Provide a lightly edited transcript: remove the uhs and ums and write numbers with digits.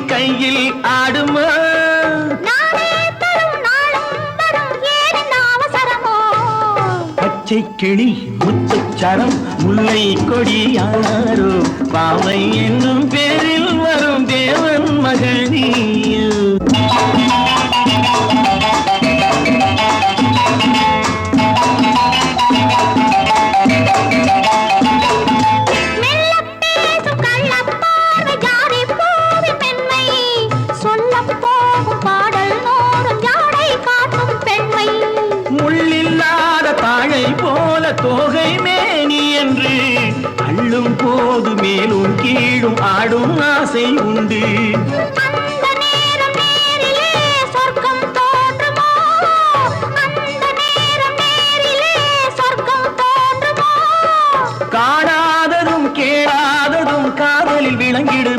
கையில் ஆடுமா பச்சை கிளி முத்துச்சரம் முல்லை கொடி யாரோ பாவை என்னும் பேரில் வரும் தேவன் மகனி தோகை மேனி என்று அள்ளும் போது மேலும் கீழும் ஆடும் ஆசை உண்டு காணாததும் கேளாததும் காதலில் விளங்கிடும்